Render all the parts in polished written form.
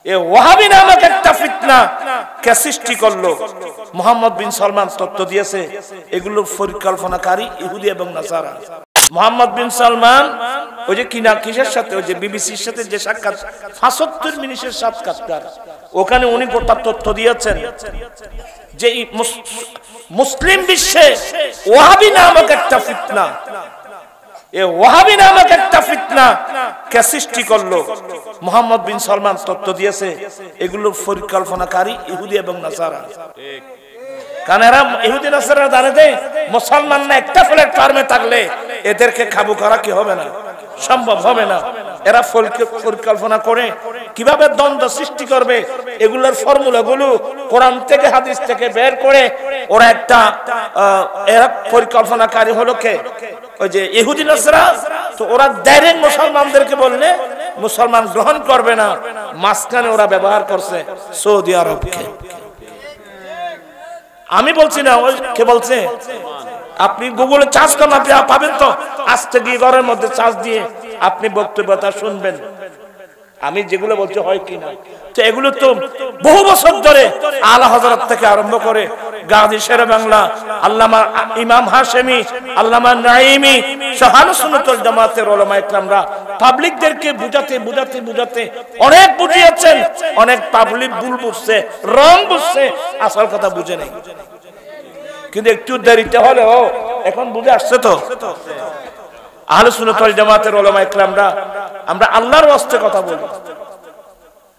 এ ওয়াহাবি নামক একটা ফিতনা কে সৃষ্টি করলো? মোহাম্মদ বিন সালমান তত্ত্ব দিয়েছে এগুলোর পরিকল্পনাকারী ইহুদি এবং নাসারা। মোহাম্মদ বিন সালমান ওই যে কিসের সাথে, ওই যে বিবিসির সাথে যে সাক্ষাৎ ৭৫ মিনিটের সাক্ষাৎকার, ওখানে উনি গোটা তথ্য দিয়েছেন যে মুসলিম বিশ্বে ওয়াহাবি নামক একটা ফিতনা, এ ওয়াহাবি নামক একটা ফিতনা কে সৃষ্টি করলো? মোহাম্মদ বিন সালমান তত্ত্ব দিয়েছে এগুলোর পরিকল্পনাকারী ইহুদি এবং নাসারা। কারণ এরা ইহুদি নাসারা জানে যে মুসলমান না একটা প্ল্যাটফর্মে থাকলে এদেরকে কাবু করা কি হবে না, সম্ভব হবে না। এরা পরিকল্পনা করে কিভাবে দ্বন্দ্ব সৃষ্টি করবে, এগুলোর ফর্মুলাগুলো কোরআন থেকে হাদিস থেকে বের করে ওরা একটা এরা পরিকল্পনাকারী হলো কে? ওই যে ইহুদি নাসারা। তো ওরা ডাইরেক্ট মুসলমানদেরকে বললে মুসলমান গ্রহণ করবে না, মাঝখানে ওরা ব্যবহার করছে সৌদি আরবকে। আমি বলছি না, ওই কে বলছে? আপনি গুগলে চার্জ করেন, আপনি পাবেন তো। আজকে গিয়ে ঘরের মধ্যে চার্জ দিয়ে আপনি বক্তব্যটা শুনবেন আমি যেগুলো বলছি হয় কিনা। তো এগুলো তো বহু বছর ধরে আলা হযরত থেকে আরম্ভ করে গাজী শেরে বাংলা আল্লামা ইমাম হাশেমি, আল্লামা নাঈমি সহ আহলে সুন্নাত ওয়াল জামাতের উলামা ইকরামরা পাবলিকদেরকে বুঝাতে অনেক বুঝিয়েছেন। অনেক পাবলিক ভুল বুঝছে, রং বুঝছে, আসল কথা বুঝে নেই। কিন্তু একটু দেরিতে হলেও এখন বুঝে আসছে তো। আহলে সুন্নাত ওয়াল জামাতের উলামা ইকরামরা আমরা আল্লাহর ওয়াস্তে কথা বলি।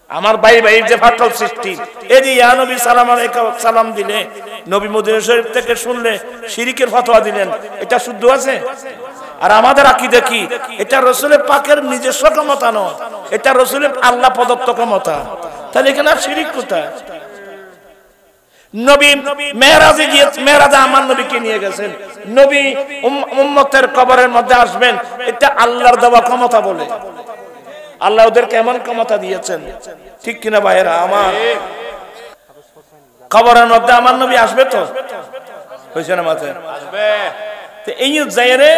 আমার ভাই যে ফাটল সৃষ্টি, এই যে ইয়া নবী সালাম আলাইকুম সালাম দিলে, নবী মদিনা শরীফ থেকে শুনলে শিরকের ফতোয়া দিলেন, এটা শুদ্ধ আছে? আর আমাদের আকীদা কি? এটা রাসূলের পাকের নিজস্ব ক্ষমতা নয়, এটা রাসূলের আল্লাহ প্রদত্ত ক্ষমতা। তাহলে এখানে শিরক কোথায়? নবী মেরাজে গিয়ে, মেরাজে আমার নবীকে নিয়ে গেছেন, নবী উম্মতের কবরের মধ্যে আসবেন, এটা আল্লাহর দেওয়া ক্ষমতা বলে। আল্লাহ ওদের কেমন ক্ষমতা দিয়েছেন, ঠিক কিনা ভাইয়েরা আমার? কবরের মধ্যে আমার নবী আসবে তো, হইছে না মাথায় আসবে? তো এই জায়গায়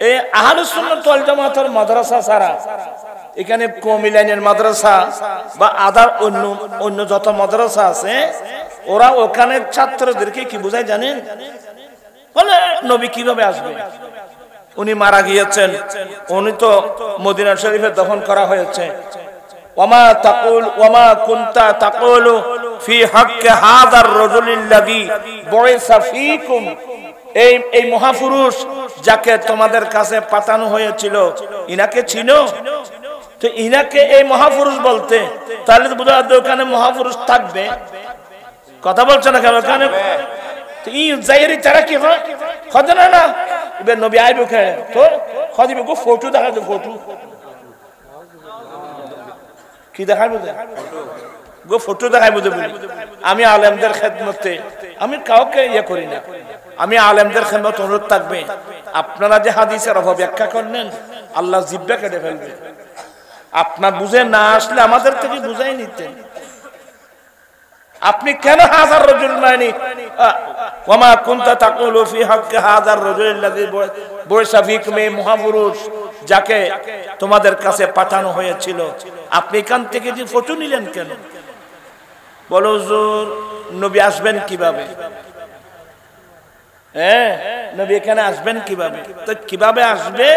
এই আহলে সুন্নাত ওয়াল জামাতের মাদ্রাসা ছাড়া এখানে কওমি লাইনের মাদ্রাসা বা আদার অন্য যত মাদ্রাসা আছে, ওরা ওখানে ছাত্রদেরকে কি বোঝায় জানেন? বলে নবী কিভাবে আসবে? উনি মারা গিয়েছেন, উনি তো মদিনা শরীফে দফন করা হয়েছে। ওয়ামা কুনতা তাকুলু ফি হাক্কি হাযার রাজুলিল্লাযী বুইসা ফীকুম, এই মহাপুরুষ যাকে তোমাদের কাছে পাঠানো হয়েছিল, ইনাকে চিনো? তো ইনাকে এই মহাপুরুষ বলতে, তাহলে তো বোঝা যায় ওখানে মহাপুরুষ থাকবে। কথা বলছে না কেন? ওখানে ই জায়রি তারা কি হয় খদ না এবার নবী আইব কে তো খদিবে গো ফটো দেখা দে, ফটো কি দেখাবো গো, ফটো দেখাবো দে বলি। আমি আলেমদের খেদমতে আমি কাউকে ইয়ে করি না, আমি আলেমদের খেদমত অনুরোধ থাকবে, আপনারা যে হাদিসের অপব্যাখ্যা করলেন আল্লাহ জিব্বা কেটে ফেলবে। আপনার বুঝে না আসলে আমাদের থেকে বুঝাই নিতেন। আপনি কেন হাজার রাজুল মানি ওয়ামা কুনতা তাকুলু ফি হাক্কি হাযার রাজুলিল্লাযী বুইসা ফীকুম, এই মহাপুরুষ যাকে তোমাদের কাছে পাঠানো হয়েছিল, আপনি এখান থেকে যে ফটো নিলেন কেন? বলো হুজুর নবী আসবেন কিভাবে? নবী এখানে আসবেন কিভাবে? তো কিভাবে আসবে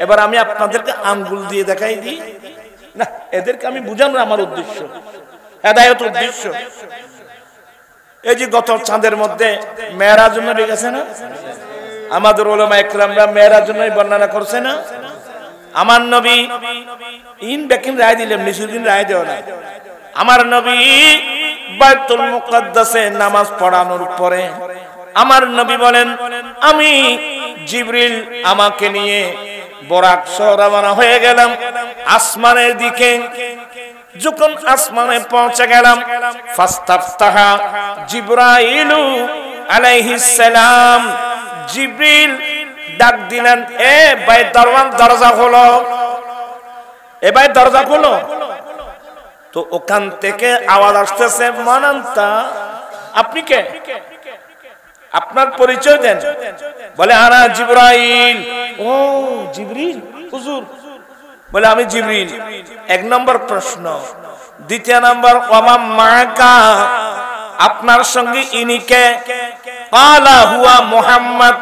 এবার আমি আপনাদেরকে আঙ্গুল দিয়ে দেখাই দিই না, এদেরকে আমি বুঝানোর আমার উদ্দেশ্য, হেদায়েত উদ্দেশ্য। এই যে গত চাঁদের মধ্যে মেরাজ নবী গেছে না, আমাদের উলামা ইকরামরা মেরাজ নবী বর্ণনা করছে না। আমার নবী ইন বেকিন রায় দিলেন, নিশুদিন রায় দেও না। আমার নবী বাইতুল মুকাদ্দাসে নামাজ পড়ানোর পরে আমার নবী বলেন, আমি জিবরিল আমাকে নিয়ে বরাক সহ রওনা হয়ে গেলাম আসমানের দিকে। যখন আসমানে পৌঁছে গেলাম, ফাস্তাফতাহা জিবরাইলু আলাইহিস সালাম, জিবরিল ডাক দিলেন, এ ভাই দরজা খোলো, এ ভাই দরজা খোলো। তো ওখান থেকে আওয়াজ আসতেছে, মানান্তা, আপনি কে? আপনার পরিচয় দেন। বলে আনা জিবরাইল। ও জিবরিল হুজুর, বলে আমি জিবরিল। এক নম্বর প্রশ্ন, দ্বিতীয় নম্বর ওয়ামা মাকা, আপনার সঙ্গে ইনি কে? ক্বালা হুয়া মুহাম্মদ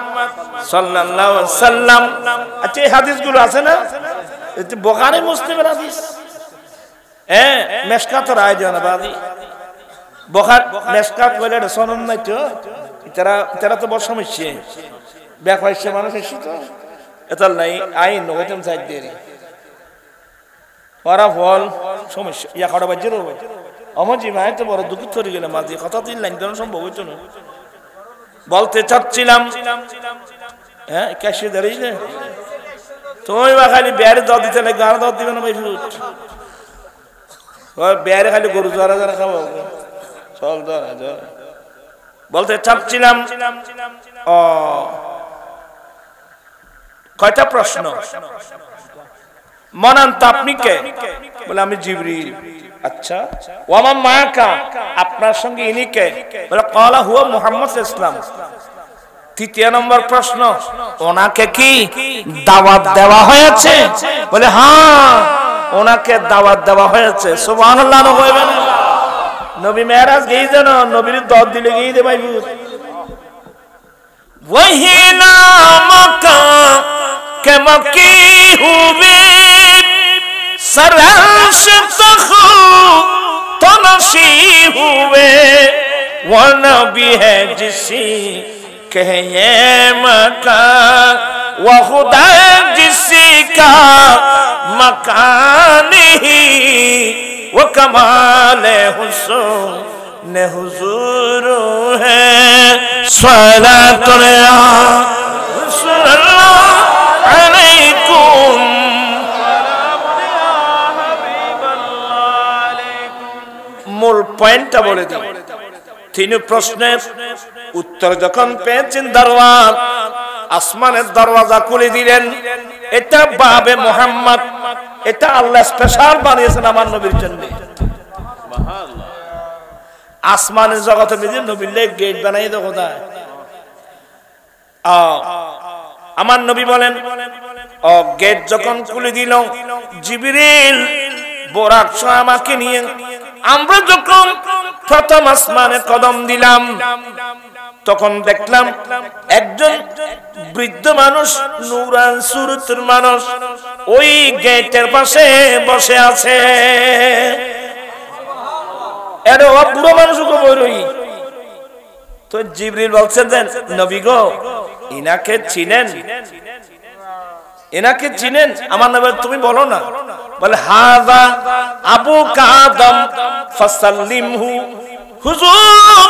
সাল্লাল্লাহু আলাইহি ওয়াসাল্লাম। আচ্ছা এই হাদিসগুলো আছে না, এটা বুখারী মুসলিমের হাদিস। মেশকাত রায় জানা বাদি বুখার মেশকাত বলে সনদ নাই তো, এটারা তো বড় সমস্যা, ব্যাপারছে মানুষ এসে তো এটা নাই আইন নগতম সাইড দিয়ে ওরা ফল সমস্যা ইয়া কড়া বাজ্যের হবে আমার জীবনে তো বড় দুঃখ তৈরি গেলে মাঝে কথা দিন লাইন দেওয়া সম্ভব হইতো না। বলতে চাচ্ছিলাম ক্যাশে দাঁড়িয়ে তুমি বা খালি বেয়ারে দর দিতে লাগে, গাড়া দর দিবে না ভাই, বেয়ারে খালি গরু জরা জরা খাবো সব জরা জরা। বলতে চাচ্ছিলাম কয়টা প্রশ্ন মনান্ত, আপনি কে? বলে আমি জিবরিল। আচ্ছা ওয়ামা মাকা, আপনার সঙ্গে ইনি কে? বলে ক্বালা হুয়া মুহাম্মদ ইসলাম। তৃতীয় নম্বর প্রশ্ন, ওনাকে কি দাওয়াত দেওয়া হয়েছে? বলে হ্যাঁ ওনাকে দাওয়াত দেওয়া হয়েছে। সুবহানাল্লাহ কইবেন। নবী মেরাজ গিয়ে যেন নবীর দর দিলে গিয়ে দে ভাই वही नामका के मकी हुए सरश तखो तो नशी हुए, वो नबी है जिसी कहे ये मकान, वो खुदा जिसी का मकान ही, वो कमाल हुस्न हुजूर है। अलैकुम মূল পয়েন্টটা বলে দিই। তিন প্রশ্নের উত্তর যখন পেয়েছেন দরওয়াজ, আসমানের দরওয়াজা খুলে দিলেন। এটা বাবে মুহাম্মদ, এটা আল্লাহ স্পেশাল বানিয়েছেন আমার নবীর জন্য। আসমানের জগতে নবীর গেট বানাই তো কোথায়? আমার নবী বলেন গেট যখন খুলে দিল, জিবরিল বোরাক আমাকে নিয়ে আমরা যখন প্রথম আসমানে কদম দিলাম, তখন দেখলাম একজন বৃদ্ধ মানুষ, নূরান সুরতের মানুষ, ওই গেটের পাশে বসে আছে। এরে ও বুড়ো মানুষকে বইরই তো জিবরিল বলছেন যে নবী গো ইনাকে চিনেন? এনাকে চিনেন? আমার নবী তুমি বলো না। বলে হাযা আবু কাদম ফাসাল্লিমহু, হুজুর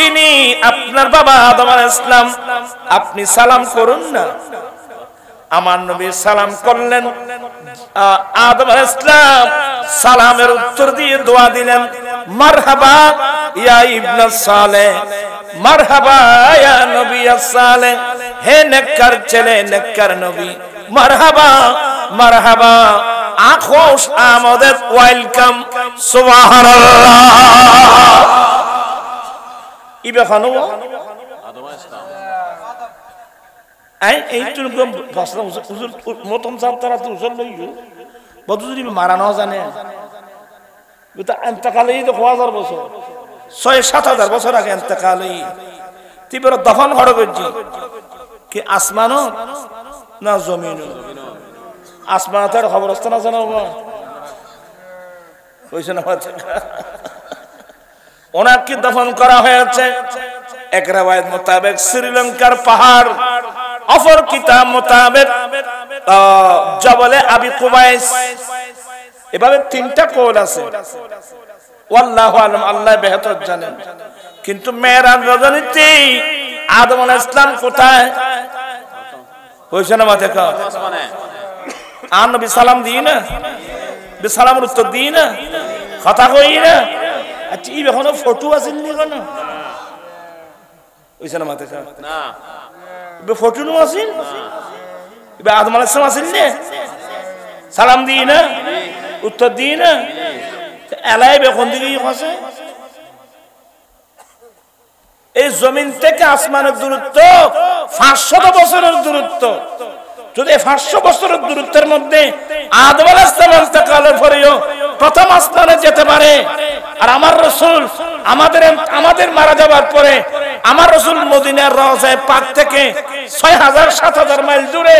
ইনি আপনার বাবা আদম আলাইহিস সালাম, আপনি সালাম করুন না। আমার নবী সালাম করলেন। আদম আলাইহিস সালাম সালামের উত্তর দিয়ে দোয়া দিলেন, মারহাবা ইয়া ইবনে সালেহ, মারহাবা ইয়া নবী সালেহ, হে নেককার ছেলে, নেককার নবী, মারহাবা মারহাবা, আখোশ আমদেদ, ওয়েলকাম। সুবহানাল্লাহ। ইবে খানো আদম আলাইহিস সালাম এই তুমি ভাষা হুজুর মতন সাহেব তারা তো হুজুর লইও বদুরি মারানো জানে এটা ইন্তেকালই তো 1000 বছর 6-7 বছর আগে ইন্তেকালই তিবর দফন হড় গজি কি আসমানো না জমিন? আসমানের খবর আসতে না জানো কইছ না? ওনাকে দফন করা হয়েছে এক রওয়ায়াত মোতাবেক শ্রীলঙ্কার পাহাড়, অপর কিতাব মোতাবেক জবলে আবি কুবাইস। এভাবে 3টা কওল আছে, আল্লাহু আলাম, আল্লাহ বেহতর জানেন। কিন্তু মেরাজ রজনীতে আদম আলাইহিস সালাম কোথায় হইছে না? মাথা কা আসমানে আর নবী সালাম দিই না, বে সালামের উত্তর দিই না, কথা কই না। আচ্ছা এই এখনো ফটো আছে নি কেন হইছে না? মাথা কা না, বে ফটো নো আছে না, বে আদম আলাইহিস সালাম আছে না, সালাম দিই না, উত্তর দিই না, এলাই বে কোন দিকে আছে? এই জমিন থেকে আসমানের দূরত্ব 500 বছরের দূরত্ব। যদি 500 বছরের দূরত্বের মধ্যে আদম আলাইহিস সালাম ইন্তেকালের পরেও প্রথম আসমানে যেতে পারে। আর আমার রাসূল আমাদের মারা যাবার পরে আমার রাসূল মদিনার রওজায়ে পাক থেকে ৬০০০-৭০০০ মাইল দূরে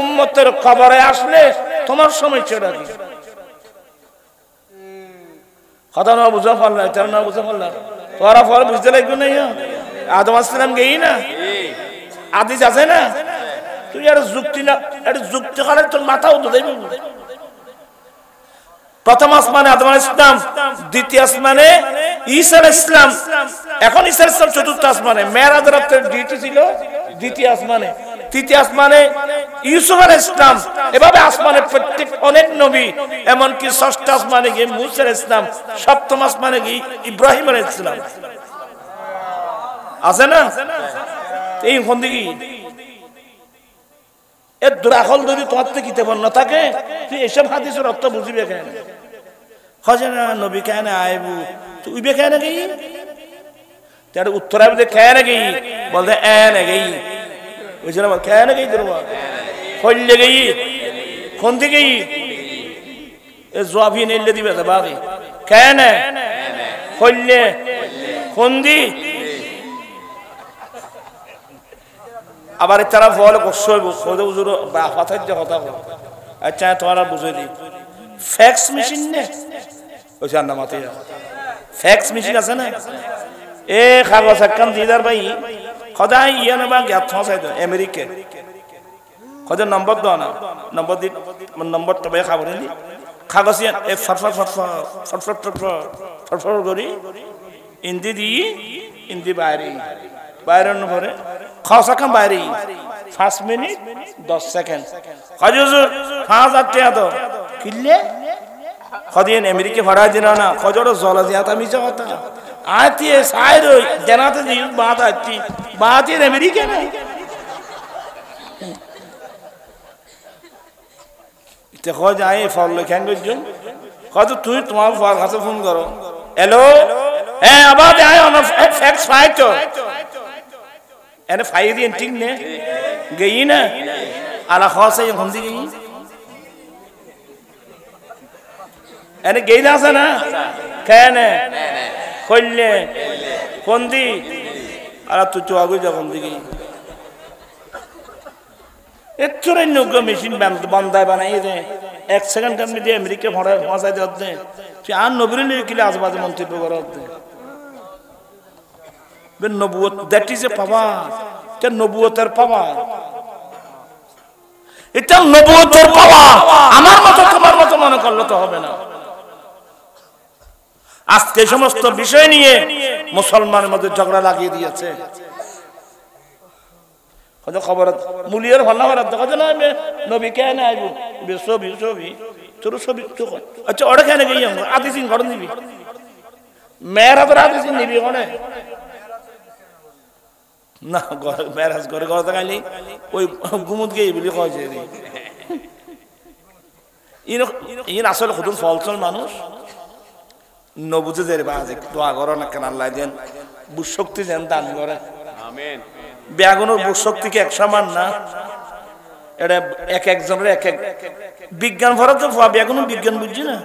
উম্মতের কবরে আসলে তোমার সমস্যাটা কি? কথা না বুঝা পারলা, এটা না বুঝা পারলা, তোরা পরে বুঝতে লাগবে না। আদম আলাইহিস সালাম গেই না, হাদিস আছে না? তুই আর যুক্তি না, এটা যুক্তি করে তোর মাথাও তো দেবে। প্রথম আসমানে আদম আলাইহিস সালাম, দ্বিতীয় আসমানে ঈসা আলাইহিস সালাম, এখন ঈসা আলাইহিস সালাম চতুর্থ আসমানে। মেরাজ রাতের ডিউটি ছিল দ্বিতীয় আসমানে। তৃতীয় আসমানে ইউসুফ আলাইহিস সালাম। এভাবে আসমানে প্রত্যেক অনেক নবী, এমনকি ষষ্ঠ আসমানে গিয়ে মূসা আলাইহিস সালাম, সপ্তম আসমানে গিয়ে ইব্রাহিম আলাইহিস সালাম আছে না? এই কোন দিকে এর দুরাখল যদি তোমার থেকে কিতাব না থাকে, তুই এসব হাদিসের অর্থ বুঝিবে কেন? খোঁজে না নবী কেন আইবু, তুই উইবে কেন গেই? তার উত্তর আইবে কেন গেই, বলতে এন গেই, বুঝছ না? কেন গেই তোর হইলে গেই, কোন দিকে এ জবাবি নেলে দিবে তো বাকি কেন হইলে কোন দি? আবার তারা বলে কথা বল। আচ্ছা তোমার বুঝে দি ফ্যাক্স মেশিন নে ওই না মাতে ফ্যাক্স মেশিন আছে না? এ কাগজ একখান দিদার ভাই সদায় ইয়ে নেবা গ্যাপ থাকাই তো আমেরিকা সদায় নম্বর দাও না, নম্বর দি নম্বর তবে খাবো নি কাগজ এ ফটফট ফটফট ফটফট ফটফট ফটফট করি ইন্দি দি ইন্দি বাইরে বাইরের পরে খাওয়া খাম বাইরে 5 মিনিট 10 সেকেন্ড হজুর 5000 টাকা তো কিনলে কদিন আমেরিকা ভাড়া দিন না খজর জলা দিয়া তা মিছা কথা আতি সাইর জানাতে দিন বাত আতি বাত এর আমেরিকা না তে খোঁজ আয় ফল লেখান গজন কত তুই তোমার কাছে ফোন করো হ্যালো হ্যাঁ আবার আয় অন ফ্যাক্স ফাইট এনে ফাইল দিন ঠিক নে গই না আলা খাসে হন্দি গই এনে গই না আছে না কেন কইলে হন্দি আলা তুই তো আগে যখন দিগি এতরে নগ মেশিন বন্দায় বানাই দে 1 সেকেন্ড কাম দিয়ে আমেরিকা ভরা পৌঁছাই দে দে তুই আর নবীর কিলে আজবাজে মন্তব্য করত দে বেন নবুয়ত দ্যাট ইজ এ পাওয়ার এটা নবুয়তের পাওয়ার এটা নবুয়তের পাওয়ার আমার মতো তোমার মতো মনে করলে তো হবে না আজকে সমস্ত বিষয় নিয়ে মুসলমানের মধ্যে ঝগড়া লাগিয়ে দিয়েছে কত খবর মুলিয়ার ভালো হওয়ার দেখা না নবী কেন আইবো ছবি ছবি তোর ছবি তো আচ্ছা ওটা কেন গিয়ে আদি সিং ঘর নিবি মেয়েরা তো আদি সিং নিবি ওখানে না মেরাজ ঘরে ঘর দেখাইলি ওই গুমুদ গিয়ে বলি কয়েছে ইন আসলে খুদুন ফলসল মানুষ নবুঝে যে বাজে দোয়া করো না কেন আল্লাহ দেন বুঝ শক্তি দেন দান করে আমিন বেগুনের বুঝ শক্তিকে এক সমান না এটা এক একজনের এক এক বিজ্ঞান ভরা তো বেগুন বিজ্ঞান বুঝছি না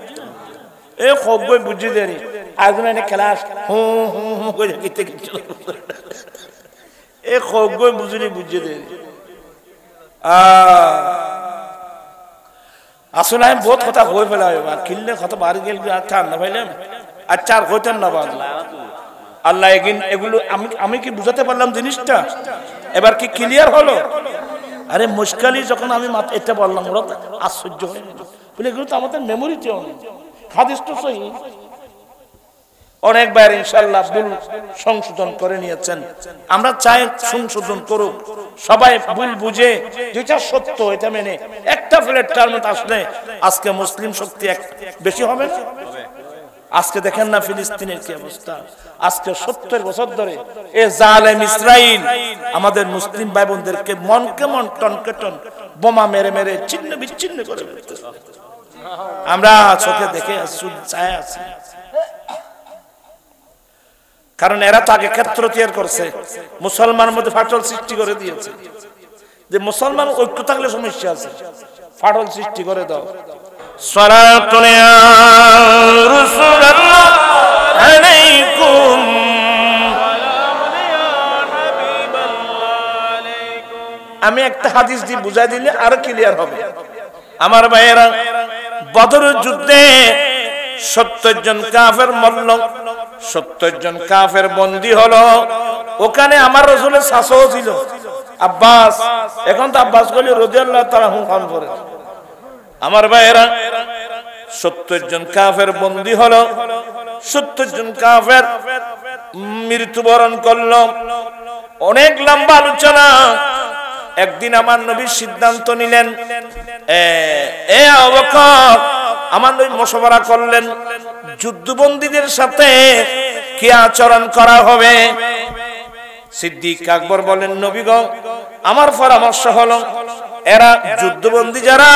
এ খুব বই বুঝছি দেরি আগুন এনে ক্লাস হু হু হু করে কিতে কিছু এ খুব বই বুঝলি বুঝছি দেরি আসলে আমি বহুত কথা হয়ে ফেলা এবার কিনলে কত বাড়ি গেল আচ্ছা না ভাইলাম আচ্ছা আর হইতেন না বাদ আল্লাহ এগুলো আমি কি বুঝাতে পারলাম জিনিসটা এবার কি ক্লিয়ার হলো আরে মুশকিলই যখন আমি এটা বললাম ওরা আশ্চর্য হয়ে গেল বলে এগুলো তো আমাদের মেমোরিতেও নেই হাদিস তো সহি অনেকবার ইনশাআল্লাহ ভুল সংশোধন করে নিয়েছেন আমরা চাই সংশোধন করুক সবাই ভুল বুঝে যেটা সত্য এটা মেনে একটা প্ল্যাটফর্ম আসলে আজকে মুসলিম শক্তি বেশি হবে না আজকে দেখেন না ফিলিস্তিনের কি অবস্থা আজকে 70 বছর ধরে এই জালেম ইসরাইল আমাদের মুসলিম ভাই বোনদেরকে মনকে মন টনকে টন বোমা মেরে মেরে ছিন্ন বিচ্ছিন্ন করে ফেলতেছে আমরা চোখে দেখে চাই আছি কারণ এরা তো আগে ক্ষেত্র তৈরি করছে মুসলমানের মধ্যে ফাটল সৃষ্টি করে দিয়েছে যে মুসলমান ঐক্য থাকলে সমস্যা আছে ফাটল সৃষ্টি করে দাও সালাতুন ইয়া রাসূলুল্লাহ আলাইকুম, আমি একটা হাদিস দিয়ে বুঝাই দিলে আরো ক্লিয়ার হবে। আমার ভাইয়েরা, বদরের যুদ্ধে 70 জন কাফের মরল, 70 জন কাফের বন্দী হলো। ওখানে আমার রাসূলের শাসও ছিল আব্বাস। এখন তো আব্বাস বলি রাদিয়াল্লাহু তাআলা হুন করে। আমার ভাইয়েরা, 70 জন কাফের বন্দী হলো, 70 জন কাফের মৃত্যুবরণ করলো। অনেক লম্বা আলোচনা। একদিন আমার নবী সিদ্ধান্ত নিলেন, এ আবু বকর, আমার নবী মশওয়ারা করলেন যুদ্ধবন্দীদের সাথে কি আচরণ করা হবে। সিদ্দিক আকবর বলেন, নবী গো, আমার পরামর্শ হলো এরা যুদ্ধবন্দী যারা,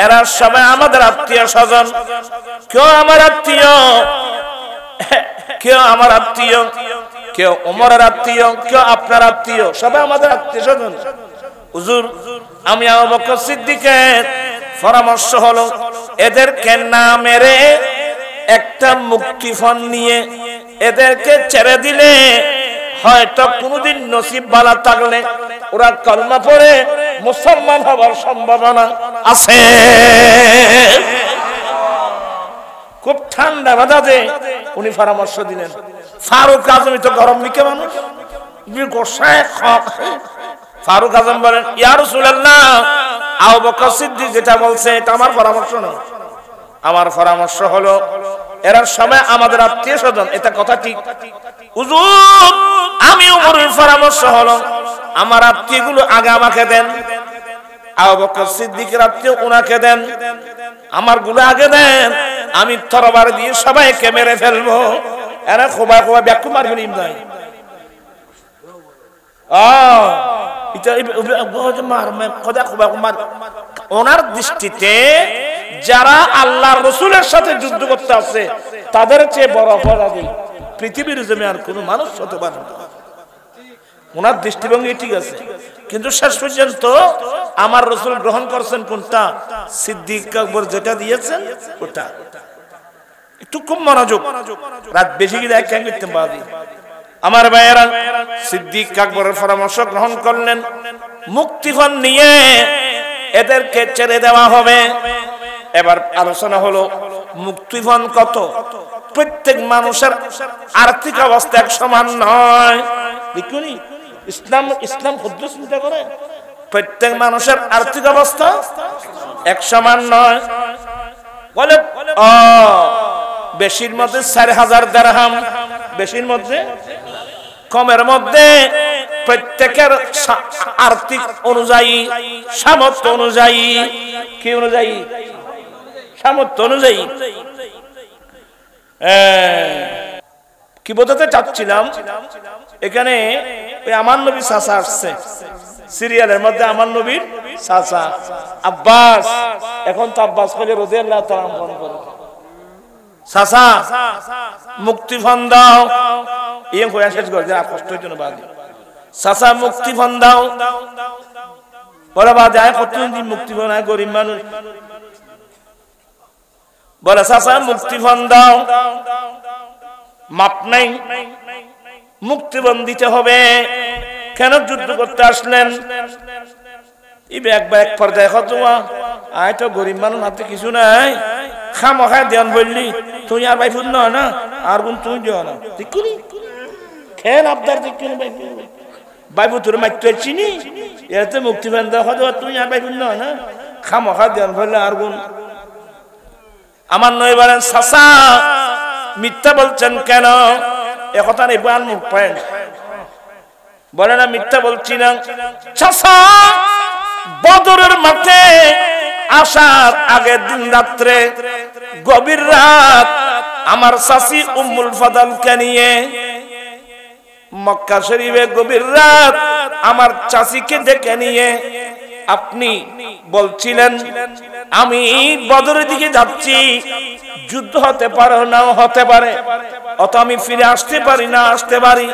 এরা সবাই আমাদের আত্মীয় স্বজন। কেউ আমার আত্মীয়, কেউ আমার আত্মীয়, কেউ ওমরের আত্মীয়, কেউ আপনার আত্মীয়, সবাই আমাদের আত্মীয় স্বজন। হুজুর, আমি আবু বকর সিদ্দিকের পরামর্শ হলো এদেরকে না মেরে একটা মুক্তিপণ নিয়ে এদেরকে ছেড়ে দিলে হয়তো কোনদিন নসিব বালা থাকলে ওরা কলমা পড়ে মুসলমান হবার সম্ভাবনা আছে। খুব ঠান্ডা মেজাজে উনি পরামর্শ দিলেন। ফারুক আজম তো গরম মিকে মানুষ, ফারুক আজম বলেন, ইয়া রাসূলুল্লাহ, আবু বকর সিদ্দিক যেটা বলছে এটা আমার পরামর্শ না। আমার পরামর্শ হলো এরা সবাই আমাদের আত্মীয় স্বজন, এটা কথা ঠিক। হুজুর, আমি ওমরের পরামর্শ হলো আমার আত্মীয়গুলো আগে আমাকে দেন, আবু বকর সিদ্দিকের আত্মীয় ওনাকে দেন, আমার গুলো আগে দেন, আমি তরবারি দিয়ে সবাইকে মেরে ফেলবো। এরা খোবা খোবা ব্যাখ্যা মারবেন ইমদাই। ওনার দৃষ্টিতে যারা আল্লাহর রাসূলের সাথে যুদ্ধ করতে আসছে তাদের চেয়ে বড় অপরাধী পৃথিবীর জমি আর কোন মানুষ হতে পারে না। ওনার দৃষ্টিভঙ্গি ঠিক আছে, কিন্তু শেষ পর্যন্ত আমার রাসূল গ্রহণ করছেন কোনটা? সিদ্দিক আকবর যেটা দিয়েছেন ওটা। একটু খুব মনোযোগ, রাত বেশি গিয়ে এক করতে পারি। আমার ভাইয়েরা, সিদ্দিক আকবরের পরামর্শ গ্রহণ করলেন, মুক্তিপণ নিয়ে এদেরকে ছেড়ে দেওয়া হবে। এবার আলোচনা হলো মুক্তিপণ কত? প্রত্যেক মানুষের আর্থিক অবস্থা এক সমান নয়। দেখুনি ইসলাম ক্ষুদ্র চিন্তা করে, প্রত্যেক মানুষের আর্থিক অবস্থা এক সমান নয়। বলে বেশির মধ্যে 4000 দিরহাম, বেশির মধ্যে, কমের মধ্যে, প্রত্যেকের আর্থিক অনুযায়ী, সামর্থ্য অনুযায়ী, কি অনুযায়ী? সামর্থ্য অনুযায়ী। কি বোঝাতে চাচ্ছিলাম, এখানে ওই আমার নবী চাচা আসছে সিরিয়ালের মধ্যে, আমার নবীর চাচা আব্বাস। এখন তো আব্বাস বলে রাদিয়াল্লাহু তাআলা করে, চাচা মুক্তিপণ দাও, এই হয়ে শেষ করে যা কষ্ট হইতো না বাদে, চাচা মুক্তিপণ দাও। বলে বাদে আয় কতদিন মুক্তিপণ, আয় গরিব মানুষ। বলে চাচা মুক্তিপণ দাও, মাপ নাই, মুক্তিপণ দিতে হবে। কেন যুদ্ধ করতে আসলেন? একবার এক পর্যায়ে হতোয়া, আয় তো গরিব মানুষ, হাতে কিছু নাই, খামখায় দেন বললি, তুই আর ভাই ফুল না, আর কোন তুই দিও না, ঠিক করি খেন আবদার, ঠিক করি ভাই তোর মাইতে চিনি, এতে মুক্তিপণ দেওয়া হতো, তুই আর ভাই ফুল না, খামখায় দেন বললে আর কোন। আমার নয় বলেন, চাচা মিথ্যা বলছেন কেন? একথা নেই, বান মুখ পায় বলে না, মিথ্যা বলছি না। চাচা বদরের মাঠে আসার আগের দিন রাত্রে, গভীর রাত, আমার চাচি উম্মুল ফাদালকে নিয়ে মক্কা শরীফে গভীর রাত আমার চাচিকে ডেকে নিয়ে আপনি বলছিলেন আমি বদরের দিকে যাচ্ছি, যুদ্ধ হতে পারে নাও হতে পারে, অত আমি ফিরে আসতে পারি না আসতে পারি,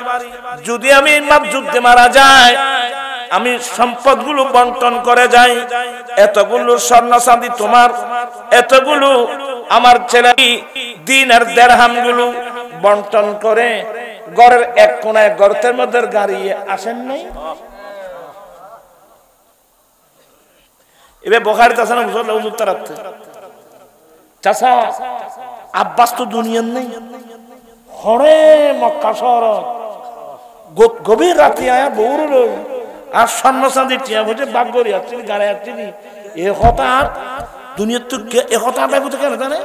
যদি আমি যুদ্ধে মারা যায় আমি সম্পদগুলো বন্টন করে যাই, এতগুলো স্বর্ণ চাঁদি তোমার, এতগুলো আমার ছেলে দিনের দিরহামগুলো বন্টন করে ঘরের এক কোনায় গর্তের মধ্যে গাড়িয়ে আসেন নাই? এবার বুখারীতে আছে না হুজুর তারাতে চাচা আব্বাস তো দুনিয়ার নেই, হরে মক্কা শহর গভীর রাতে আয়া বউর লই আর স্বর্ণ চাঁদি টিয়া বসে বাগ করি আসছি গাড়ি আসছি এ কথা দুনিয়ার তো এ কথা আদায় করতে কেন জানে?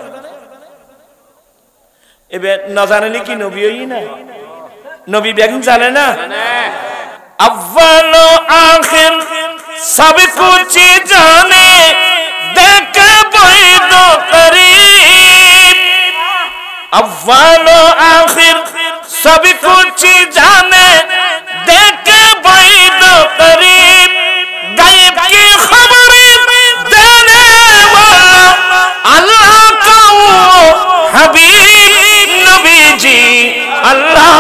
এবার না জানেনি কি নবী হই না, নবী বেগম জানে না আউয়াল ও আখির সব কুছ জানে দেখে বৈদ করিম, আউয়াল ও আখির সব কুছ জানে দেখে বৈদ করিম, গায়ব কি খবর দেনে वाला अल्लाह का वो हबीब नबी जी अल्लाह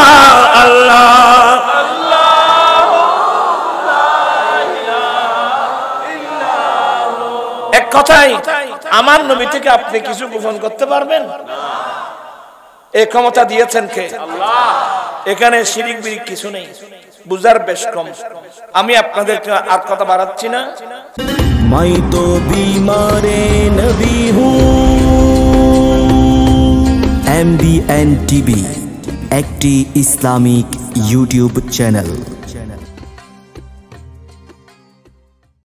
अल्लाह এক কথাই আমার নবী থেকে আপনি কিছু গোপন করতে পারবেন? এই ক্ষমতা দিয়েছেন কে? আল্লাহ। এখানে শিরিক বিরিক কিছু নেই, বুঝার বেশ কম। আমি আপনাদেরকে আর কথা বাড়াচ্ছি না। मैं तो बीमारे नबी हूँ। MBN TV একটি ইসলামিক ইউটিউব চ্যানেল।